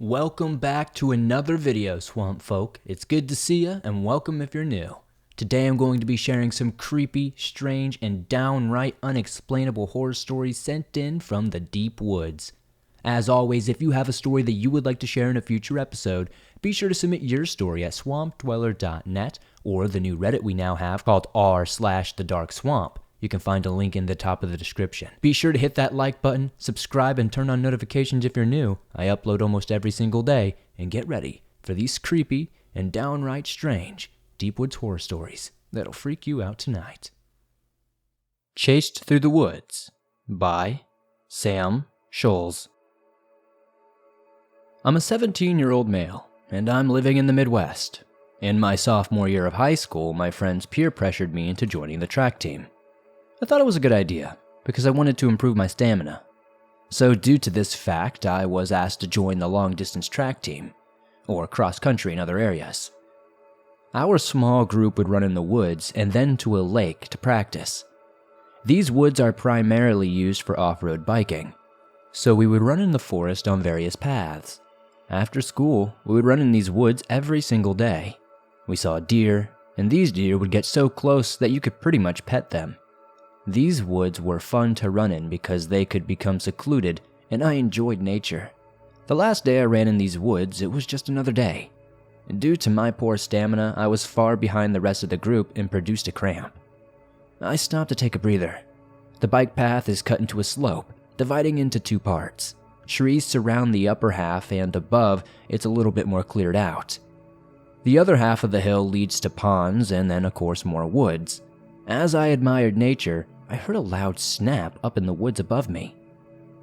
Welcome back to another video, Swamp Folk. It's good to see ya, and welcome if you're new. Today I'm going to be sharing some creepy, strange, and downright unexplainable horror stories sent in from the deep woods. As always, if you have a story that you would like to share in a future episode, be sure to submit your story at swampdweller.net or the new Reddit we now have called r/thedarkswamp. You can find a link in the top of the description. Be sure to hit that like button, subscribe, and turn on notifications if you're new. I upload almost every single day, and get ready for these creepy and downright strange deep woods horror stories that'll freak you out tonight. Chased Through the Woods by Sam Scholz. I'm a 17-year-old male, and I'm living in the Midwest. In my sophomore year of high school, my friends peer pressured me into joining the track team. I thought it was a good idea, because I wanted to improve my stamina. So due to this fact, I was asked to join the long-distance track team, or cross-country in other areas. Our small group would run in the woods and then to a lake to practice. These woods are primarily used for off-road biking, so we would run in the forest on various paths. After school, we would run in these woods every single day. We saw deer, and these deer would get so close that you could pretty much pet them. These woods were fun to run in because they could become secluded, and I enjoyed nature. The last day I ran in these woods, it was just another day. Due to my poor stamina, I was far behind the rest of the group and produced a cramp. I stopped to take a breather. The bike path is cut into a slope, dividing into two parts. Trees surround the upper half, and above, it's a little bit more cleared out. The other half of the hill leads to ponds and then, of course, more woods. As I admired nature, I heard a loud snap up in the woods above me.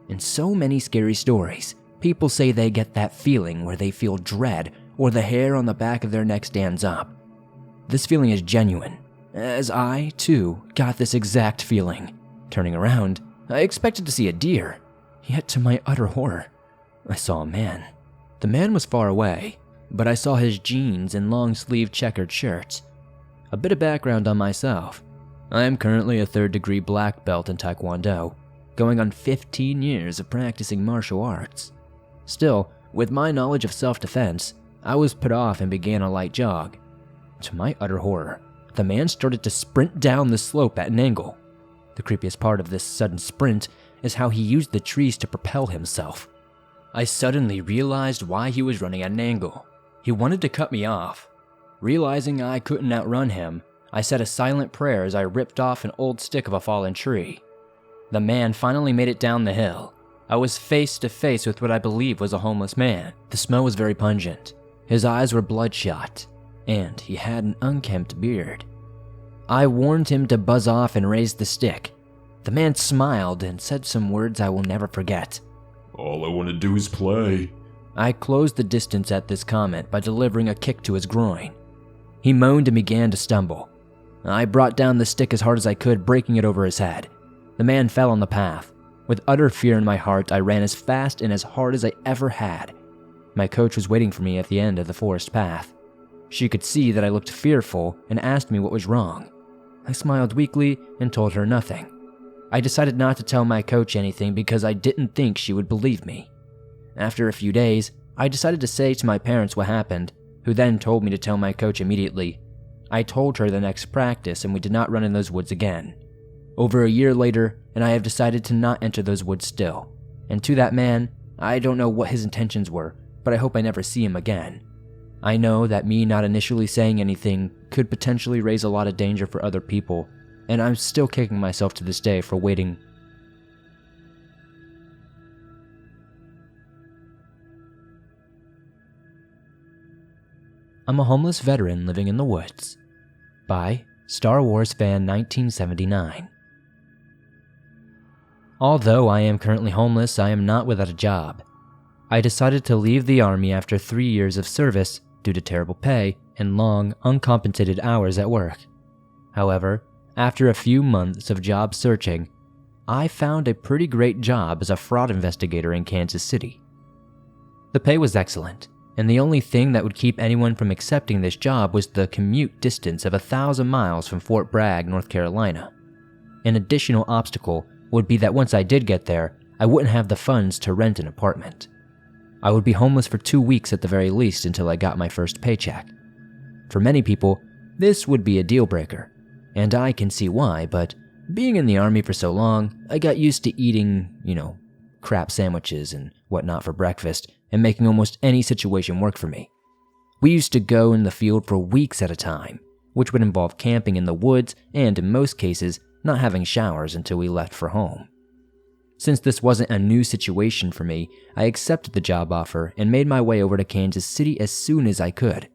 In so many scary stories, people say they get that feeling where they feel dread or the hair on the back of their neck stands up. This feeling is genuine, as I, too, got this exact feeling. Turning around, I expected to see a deer, yet to my utter horror, I saw a man. The man was far away, but I saw his jeans and long-sleeved checkered shirts. A bit of background on myself. I am currently a third-degree black belt in Taekwondo, going on 15 years of practicing martial arts. Still, with my knowledge of self-defense, I was put off and began a light jog. To my utter horror, the man started to sprint down the slope at an angle. The creepiest part of this sudden sprint is how he used the trees to propel himself. I suddenly realized why he was running at an angle. He wanted to cut me off. Realizing I couldn't outrun him, I said a silent prayer as I ripped off an old stick of a fallen tree. The man finally made it down the hill. I was face to face with what I believe was a homeless man. The smell was very pungent. His eyes were bloodshot, and he had an unkempt beard. I warned him to buzz off and raise the stick. The man smiled and said some words I will never forget. "All I want to do is play." I closed the distance at this comment by delivering a kick to his groin. He moaned and began to stumble. I brought down the stick as hard as I could, breaking it over his head. The man fell on the path. With utter fear in my heart, I ran as fast and as hard as I ever had. My coach was waiting for me at the end of the forest path. She could see that I looked fearful and asked me what was wrong. I smiled weakly and told her nothing. I decided not to tell my coach anything because I didn't think she would believe me. After a few days, I decided to say to my parents what happened, who then told me to tell my coach immediately. I told her the next practice and we did not run in those woods again. Over a year later, and I have decided to not enter those woods still. And to that man, I don't know what his intentions were, but I hope I never see him again. I know that me not initially saying anything could potentially raise a lot of danger for other people, and I'm still kicking myself to this day for waiting. I'm a homeless veteran living in the woods. By Star Wars Fan 1979. Although I am currently homeless, I am not without a job. I decided to leave the Army after 3 years of service due to terrible pay and long, uncompensated hours at work. However, after a few months of job searching, I found a pretty great job as a fraud investigator in Kansas City. The pay was excellent, and the only thing that would keep anyone from accepting this job was the commute distance of 1,000 miles from Fort Bragg, North Carolina. An additional obstacle would be that once I did get there, I wouldn't have the funds to rent an apartment. I would be homeless for 2 weeks at the very least until I got my first paycheck. For many people, this would be a deal breaker, and I can see why, but being in the Army for so long, I got used to eating, crap sandwiches and whatnot for breakfast and making almost any situation work for me. We used to go in the field for weeks at a time, which would involve camping in the woods and, in most cases, not having showers until we left for home. Since this wasn't a new situation for me, I accepted the job offer and made my way over to Kansas City as soon as I could.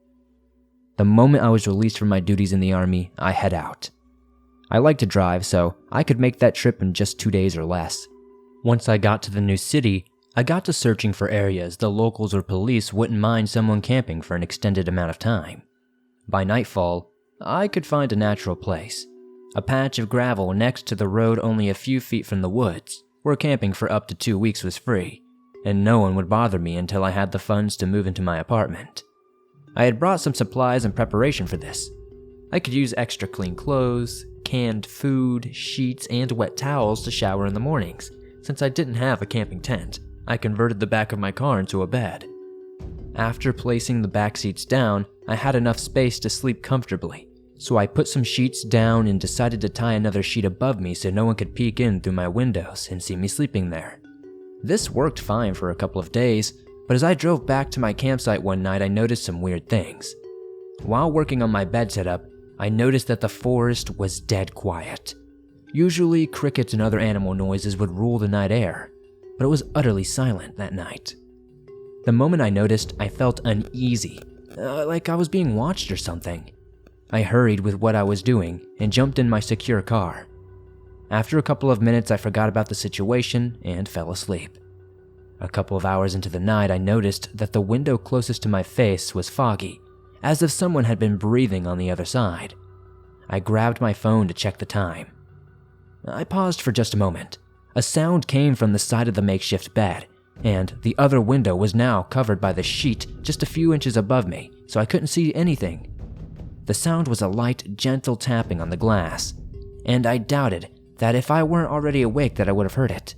The moment I was released from my duties in the Army, I head out. I like to drive, so I could make that trip in just 2 days or less. Once I got to the new city, I got to searching for areas the locals or police wouldn't mind someone camping for an extended amount of time. By nightfall, I could find a natural place, a patch of gravel next to the road only a few feet from the woods, where camping for up to 2 weeks was free, and no one would bother me until I had the funds to move into my apartment. I had brought some supplies in preparation for this. I could use extra clean clothes, canned food, sheets, and wet towels to shower in the mornings. Since I didn't have a camping tent, I converted the back of my car into a bed. After placing the back seats down, I had enough space to sleep comfortably, so I put some sheets down and decided to tie another sheet above me so no one could peek in through my windows and see me sleeping there. This worked fine for a couple of days, but as I drove back to my campsite one night, I noticed some weird things. While working on my bed setup, I noticed that the forest was dead quiet. Usually, crickets and other animal noises would rule the night air, but it was utterly silent that night. The moment I noticed, I felt uneasy, like I was being watched or something. I hurried with what I was doing and jumped in my secure car. After a couple of minutes, I forgot about the situation and fell asleep. A couple of hours into the night, I noticed that the window closest to my face was foggy, as if someone had been breathing on the other side. I grabbed my phone to check the time. I paused for just a moment. A sound came from the side of the makeshift bed, and the other window was now covered by the sheet just a few inches above me, so I couldn't see anything. The sound was a light, gentle tapping on the glass, and I doubted that if I weren't already awake that I would have heard it.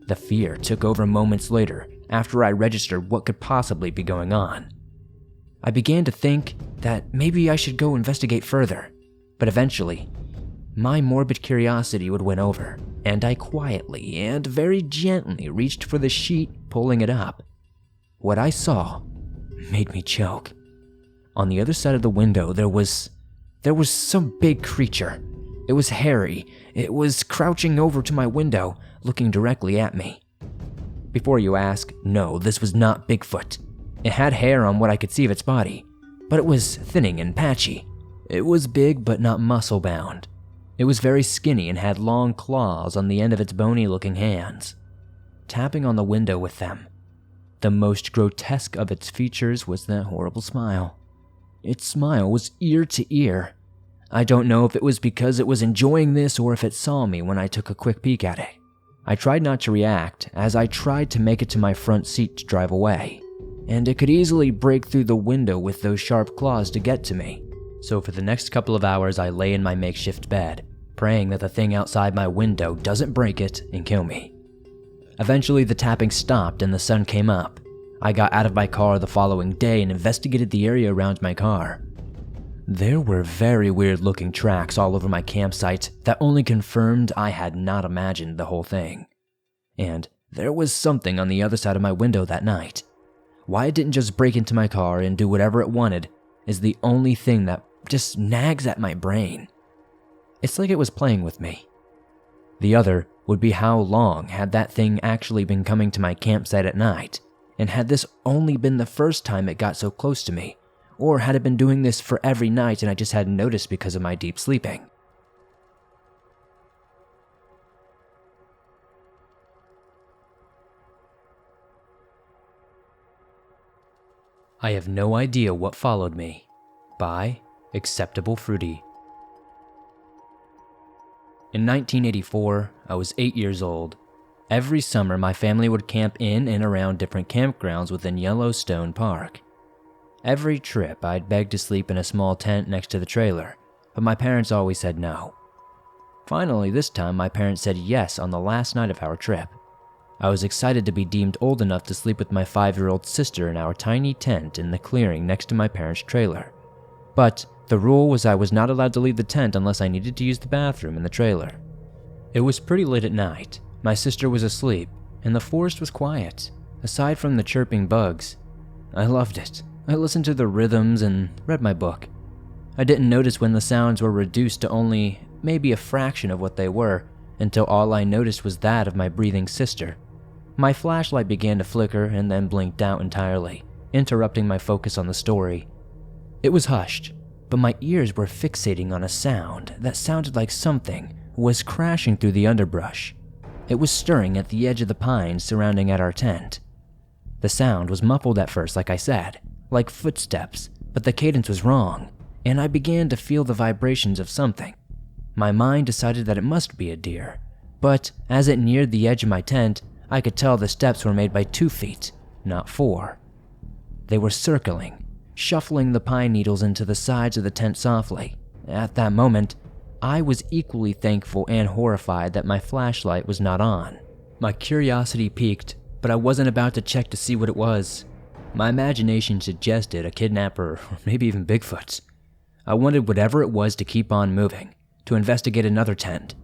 The fear took over moments later after I registered what could possibly be going on. I began to think that maybe I should go investigate further, but eventually, my morbid curiosity would win over, and I quietly and very gently reached for the sheet, pulling it up. What I saw made me choke. On the other side of the window, there was some big creature. It was hairy. It was crouching over to my window, looking directly at me. Before you ask, no, this was not Bigfoot. It had hair on what I could see of its body, but it was thinning and patchy. It was big but not muscle-bound. It was very skinny and had long claws on the end of its bony-looking hands. Tapping on the window with them, the most grotesque of its features was that horrible smile. Its smile was ear to ear. I don't know if it was because it was enjoying this or if it saw me when I took a quick peek at it. I tried not to react as I tried to make it to my front seat to drive away, and it could easily break through the window with those sharp claws to get to me. So for the next couple of hours, I lay in my makeshift bed, praying that the thing outside my window doesn't break it and kill me. Eventually, the tapping stopped and the sun came up. I got out of my car the following day and investigated the area around my car. There were very weird-looking tracks all over my campsite that only confirmed I had not imagined the whole thing. And there was something on the other side of my window that night. Why it didn't just break into my car and do whatever it wanted is the only thing that just nags at my brain. It's like it was playing with me. The other would be how long had that thing actually been coming to my campsite at night, and had this only been the first time it got so close to me, or had it been doing this for every night and I just hadn't noticed because of my deep sleeping? I Have No Idea What Followed Me by AcceptableFruity. In 1984, I was 8 years old. Every summer, my family would camp in and around different campgrounds within Yellowstone Park. Every trip, I'd beg to sleep in a small tent next to the trailer, but my parents always said no. Finally, this time, my parents said yes on the last night of our trip. I was excited to be deemed old enough to sleep with my 5-year-old sister in our tiny tent in the clearing next to my parents' trailer. But the rule was I was not allowed to leave the tent unless I needed to use the bathroom in the trailer. It was pretty late at night. My sister was asleep, and the forest was quiet, aside from the chirping bugs. I loved it. I listened to the rhythms and read my book. I didn't notice when the sounds were reduced to only maybe a fraction of what they were, until all I noticed was that of my breathing sister. My flashlight began to flicker and then blinked out entirely, interrupting my focus on the story. It was hushed, but my ears were fixating on a sound that sounded like something was crashing through the underbrush. It was stirring at the edge of the pines surrounding our tent. The sound was muffled at first, like I said, like footsteps, but the cadence was wrong, and I began to feel the vibrations of something. My mind decided that it must be a deer, but as it neared the edge of my tent, I could tell the steps were made by 2 feet, not 4. They were circling, shuffling the pine needles into the sides of the tent softly. At that moment, I was equally thankful and horrified that my flashlight was not on. My curiosity piqued, but I wasn't about to check to see what it was. My imagination suggested a kidnapper or maybe even Bigfoot. I wanted whatever it was to keep on moving, to investigate another tent,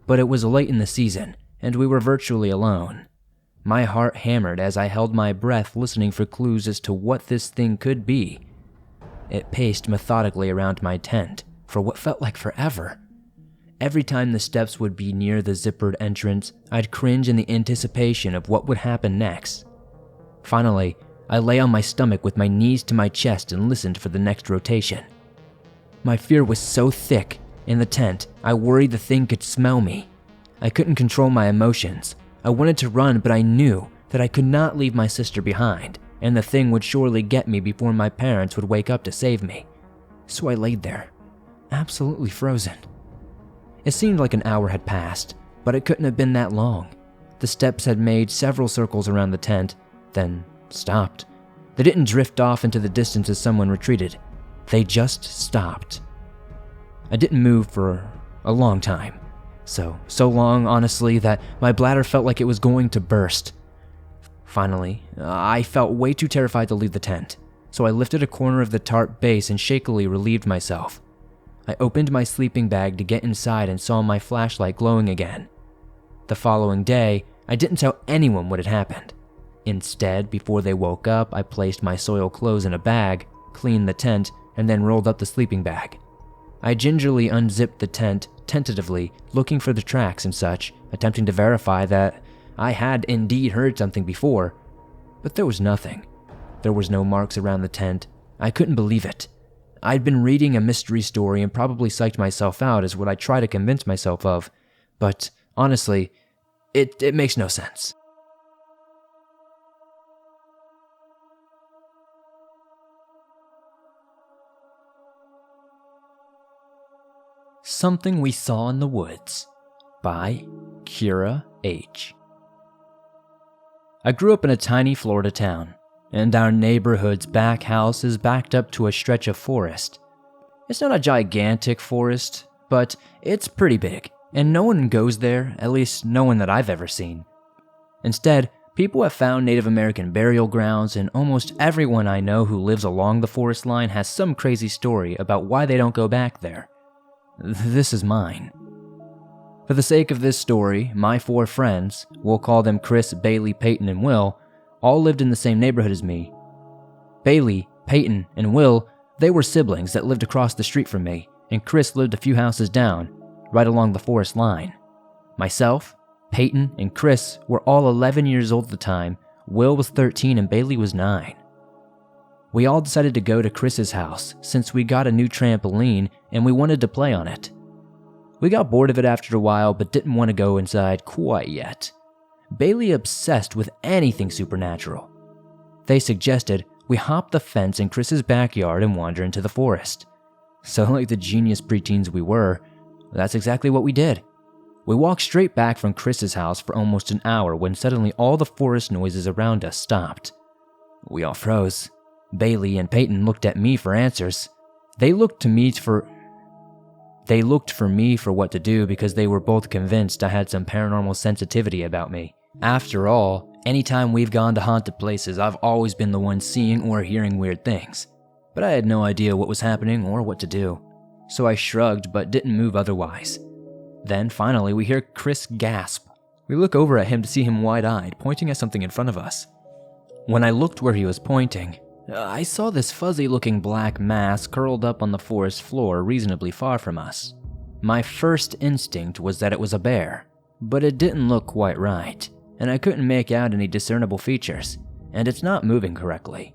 but it was late in the season and we were virtually alone. My heart hammered as I held my breath listening for clues as to what this thing could be. It paced methodically around my tent for what felt like forever. Every time the steps would be near the zippered entrance, I'd cringe in the anticipation of what would happen next. Finally, I lay on my stomach with my knees to my chest and listened for the next rotation. My fear was so thick in the tent, I worried the thing could smell me. I couldn't control my emotions. I wanted to run, but I knew that I could not leave my sister behind, and the thing would surely get me before my parents would wake up to save me. So I laid there, absolutely frozen. It seemed like an hour had passed, but it couldn't have been that long. The steps had made several circles around the tent, then stopped. They didn't drift off into the distance as someone retreated. They just stopped. I didn't move for a long time. So long, honestly, that my bladder felt like it was going to burst. Finally, I felt way too terrified to leave the tent, so I lifted a corner of the tarp base and shakily relieved myself. I opened my sleeping bag to get inside and saw my flashlight glowing again. The following day, I didn't tell anyone what had happened. Instead, before they woke up, I placed my soiled clothes in a bag, cleaned the tent, and then rolled up the sleeping bag. I gingerly unzipped the tent, tentatively, looking for the tracks and such, attempting to verify that I had indeed heard something before. But there was nothing. There was no marks around the tent. I couldn't believe it. I'd been reading a mystery story and probably psyched myself out is what I try to convince myself of. But honestly, it makes no sense. Something We Saw in the Woods by Kiera H. I grew up in a tiny Florida town, and our neighborhood's back house is backed up to a stretch of forest. It's not a gigantic forest, but it's pretty big, and no one goes there, at least no one that I've ever seen. Instead, people have found Native American burial grounds, and almost everyone I know who lives along the forest line has some crazy story about why they don't go back there. This is mine. For the sake of this story, my 4 friends, we'll call them Chris, Bailey, Peyton, and Will, all lived in the same neighborhood as me. Bailey, Peyton, and Will, they were siblings that lived across the street from me, and Chris lived a few houses down, right along the forest line. Myself, Peyton, and Chris were all 11 years old at the time. Will was 13 and Bailey was 9. We all decided to go to Chris's house since we got a new trampoline and we wanted to play on it. We got bored of it after a while but didn't want to go inside quite yet. Bailey obsessed with anything supernatural. They suggested we hop the fence in Chris's backyard and wander into the forest. So like the genius preteens we were, that's exactly what we did. We walked straight back from Chris's house for almost an hour when suddenly all the forest noises around us stopped. We all froze. Bailey and Peyton looked at me for answers. They looked for me for what to do because they were both convinced I had some paranormal sensitivity about me, After all, anytime we've gone to haunted places, I've always been the one seeing or hearing weird things. But I had no idea what was happening or what to do. So I shrugged but didn't move otherwise. Then finally we hear Chris gasp. We look over at him to see him wide-eyed, pointing at something in front of us. When I looked where he was pointing, I saw this fuzzy-looking black mass curled up on the forest floor reasonably far from us. My first instinct was that it was a bear, but it didn't look quite right, and I couldn't make out any discernible features, and it's not moving correctly.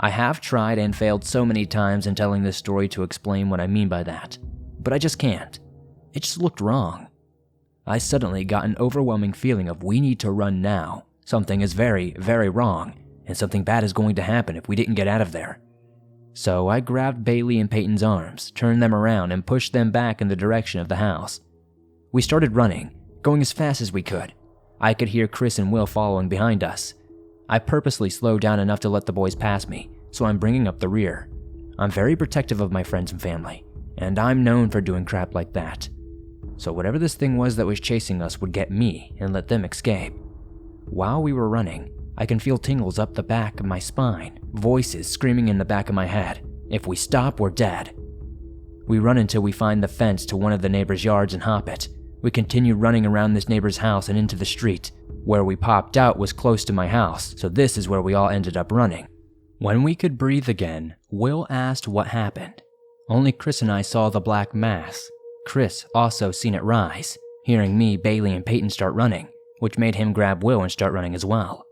I have tried and failed so many times in telling this story to explain what I mean by that, but I just can't. It just looked wrong. I suddenly got an overwhelming feeling of we need to run now. Something is very, very wrong, and something bad is going to happen if we didn't get out of there. So I grabbed Bailey and Peyton's arms, turned them around, and pushed them back in the direction of the house. We started running, going as fast as we could. I could hear Chris and Will following behind us. I purposely slowed down enough to let the boys pass me, so I'm bringing up the rear. I'm very protective of my friends and family, and I'm known for doing crap like that. So whatever this thing was that was chasing us would get me and let them escape. While we were running, I can feel tingles up the back of my spine, voices screaming in the back of my head. If we stop, we're dead. We run until we find the fence to one of the neighbor's yards and hop it. We continue running around this neighbor's house and into the street. Where we popped out was close to my house, so this is where we all ended up running. When we could breathe again, Will asked what happened. Only Chris and I saw the black mass. Chris also seen it rise, hearing me, Bailey, and Peyton start running, which made him grab Will and start running as well.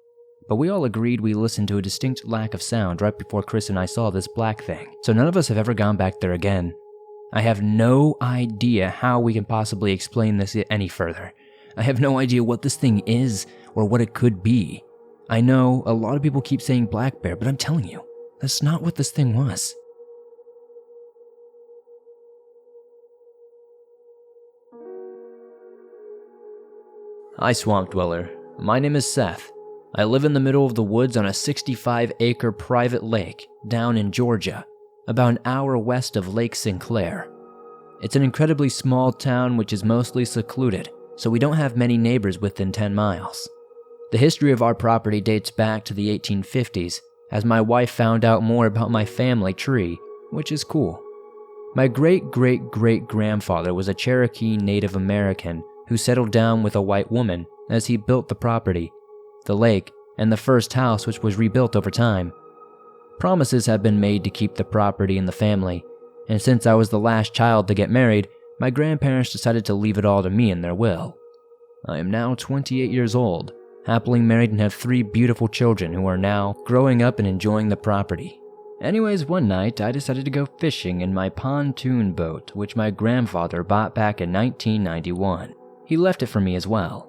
But we all agreed we listened to a distinct lack of sound right before Chris and I saw this black thing, so none of us have ever gone back there again. I have no idea how we can possibly explain this any further. I have no idea what this thing is or what it could be. I know a lot of people keep saying black bear, but I'm telling you, that's not what this thing was. Hi, Swamp Dweller. My name is Seth. I live in the middle of the woods on a 65-acre private lake down in Georgia, about an hour west of Lake Sinclair. It's an incredibly small town which is mostly secluded, so we don't have many neighbors within 10 miles. The history of our property dates back to the 1850s, as my wife found out more about my family tree, which is cool. My great-great-great-grandfather was a Cherokee Native American who settled down with a white woman as he built the property, the lake, and the first house, which was rebuilt over time. Promises have been made to keep the property in the family, and since I was the last child to get married, my grandparents decided to leave it all to me in their will. I am now 28 years old, happily married, and have 3 beautiful children who are now growing up and enjoying the property. Anyways, one night I decided to go fishing in my pontoon boat, which my grandfather bought back in 1991. He left it for me as well.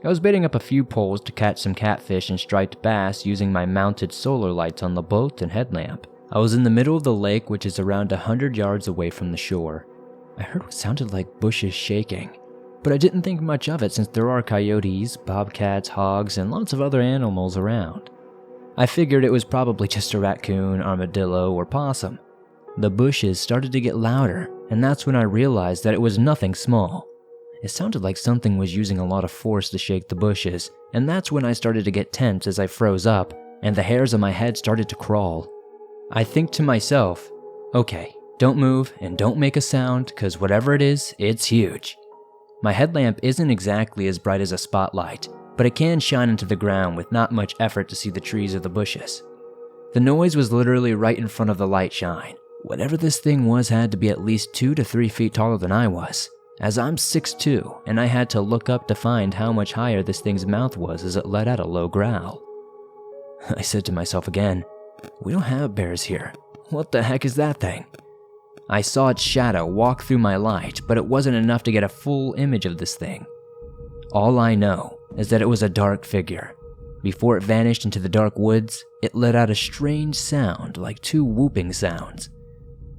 I was baiting up a few poles to catch some catfish and striped bass using my mounted solar lights on the boat and headlamp. I was in the middle of the lake, which is around 100 yards away from the shore. I heard what sounded like bushes shaking, but I didn't think much of it since there are coyotes, bobcats, hogs, and lots of other animals around. I figured it was probably just a raccoon, armadillo, or possum. The bushes started to get louder, and that's when I realized that it was nothing small. It sounded like something was using a lot of force to shake the bushes, and that's when I started to get tense as I froze up, and the hairs on my head started to crawl. I think to myself, okay, don't move and don't make a sound, cause whatever it is, it's huge. My headlamp isn't exactly as bright as a spotlight, but it can shine into the ground with not much effort to see the trees or the bushes. The noise was literally right in front of the light shine. Whatever this thing was had to be at least 2 to 3 feet taller than I was, as I'm 6'2", and I had to look up to find how much higher this thing's mouth was as it let out a low growl. I said to myself again, we don't have bears here. What the heck is that thing? I saw its shadow walk through my light, but it wasn't enough to get a full image of this thing. All I know is that it was a dark figure. Before it vanished into the dark woods, it let out a strange sound like 2 whooping sounds.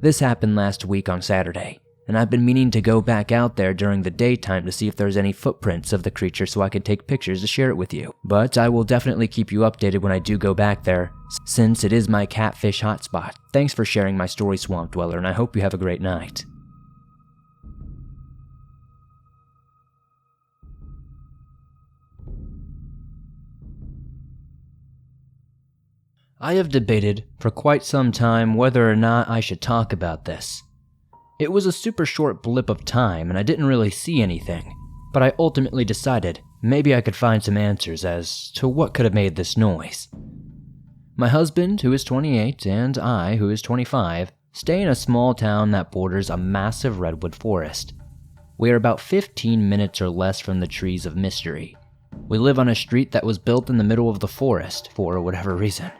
This happened last week on Saturday, and I've been meaning to go back out there during the daytime to see if there's any footprints of the creature so I could take pictures to share it with you. But I will definitely keep you updated when I do go back there, since it is my catfish hotspot. Thanks for sharing my story, Swamp Dweller, and I hope you have a great night. I have debated for quite some time whether or not I should talk about this. It was a super short blip of time and I didn't really see anything, but I ultimately decided maybe I could find some answers as to what could have made this noise. My husband, who is 28, and I, who is 25, stay in a small town that borders a massive redwood forest. We are about 15 minutes or less from the trees of mystery. We live on a street that was built in the middle of the forest for whatever reason.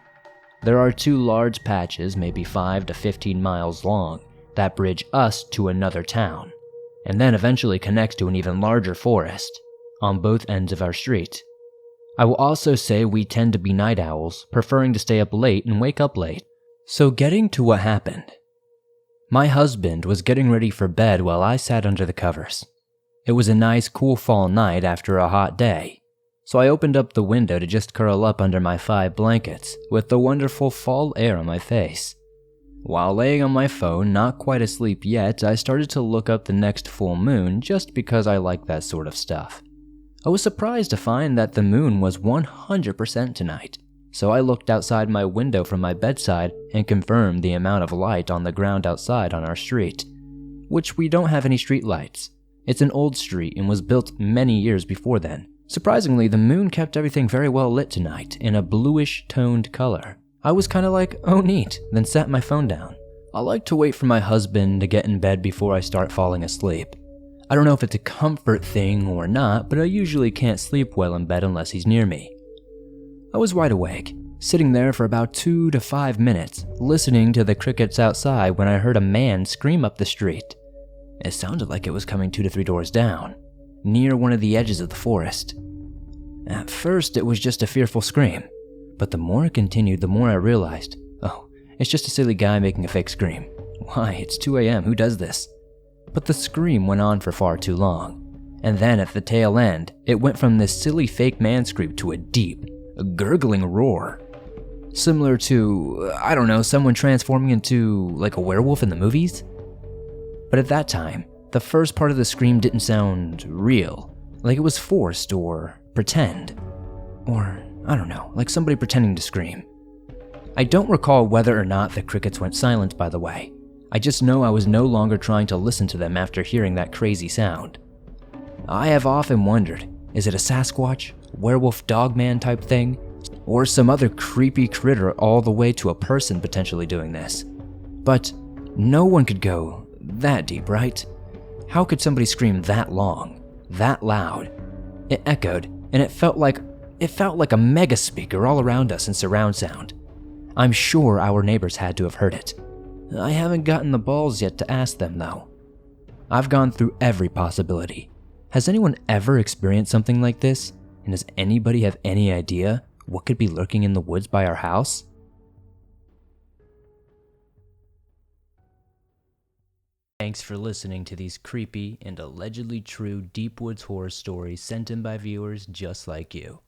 There are 2 large patches, maybe 5 to 15 miles long, that bridge us to another town, and then eventually connects to an even larger forest on both ends of our street. I will also say we tend to be night owls, preferring to stay up late and wake up late. So getting to what happened. My husband was getting ready for bed while I sat under the covers. It was a nice cool fall night after a hot day, so I opened up the window to just curl up under my 5 blankets with the wonderful fall air on my face. While laying on my phone, not quite asleep yet, I started to look up the next full moon just because I like that sort of stuff. I was surprised to find that the moon was 100% tonight, so I looked outside my window from my bedside and confirmed the amount of light on the ground outside on our street, which we don't have any street lights. It's an old street and was built many years before then. Surprisingly, the moon kept everything very well lit tonight in a bluish toned color. I was kinda like, oh neat, then set my phone down. I like to wait for my husband to get in bed before I start falling asleep. I don't know if it's a comfort thing or not, but I usually can't sleep well in bed unless he's near me. I was wide awake, sitting there for about 2 to 5 minutes, listening to the crickets outside when I heard a man scream up the street. It sounded like it was coming 2 to 3 doors down, near one of the edges of the forest. At first, it was just a fearful scream, but the more it continued, the more I realized, oh, it's just a silly guy making a fake scream. Why, it's 2 a.m., who does this? But the scream went on for far too long, and then at the tail end, it went from this silly fake man scream to a deep, gurgling roar. Similar to, I don't know, someone transforming into like a werewolf in the movies? But at that time, the first part of the scream didn't sound real, like it was forced or pretend. Or, I don't know, like somebody pretending to scream. I don't recall whether or not the crickets went silent, by the way. I just know I was no longer trying to listen to them after hearing that crazy sound. I have often wondered, is it a Sasquatch, werewolf dogman type thing? Or some other creepy critter all the way to a person potentially doing this? But no one could go that deep, right? How could somebody scream that long, that loud? It echoed, and it felt like a mega speaker all around us in surround sound. I'm sure our neighbors had to have heard it. I haven't gotten the balls yet to ask them though. I've gone through every possibility. Has anyone ever experienced something like this? And does anybody have any idea what could be lurking in the woods by our house? Thanks for listening to these creepy and allegedly true deep woods horror stories sent in by viewers just like you.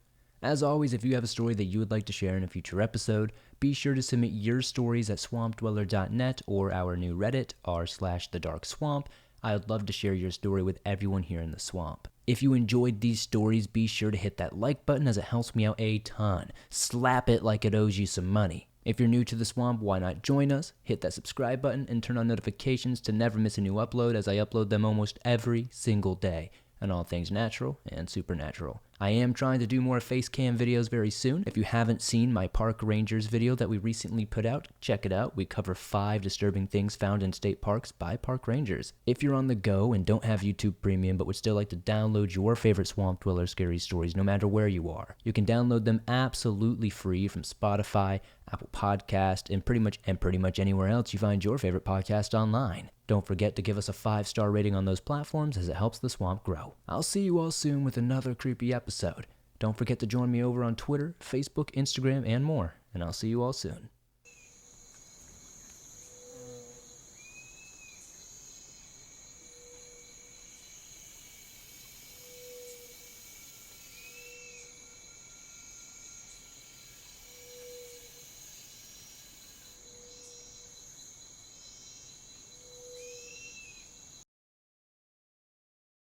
As always, if you have a story that you would like to share in a future episode, be sure to submit your stories at swampdweller.net or our new Reddit, r/thedarkswamp. I would love to share your story with everyone here in the swamp. If you enjoyed these stories, be sure to hit that like button as it helps me out a ton. Slap it like it owes you some money. If you're new to the swamp, why not join us? Hit that subscribe button and turn on notifications to never miss a new upload, as I upload them almost every single day on all things natural and supernatural. I am trying to do more face cam videos very soon. If you haven't seen my Park Rangers video that we recently put out, check it out. We cover 5 disturbing things found in state parks by park rangers. If you're on the go and don't have YouTube Premium but would still like to download your favorite Swamp Dweller scary stories no matter where you are, you can download them absolutely free from Spotify, Apple Podcast, and pretty much anywhere else you find your favorite podcast online. Don't forget to give us a 5-star rating on those platforms, as it helps the swamp grow. I'll see you all soon with another creepy episode. Don't forget to join me over on Twitter, Facebook, Instagram, and more, and I'll see you all soon.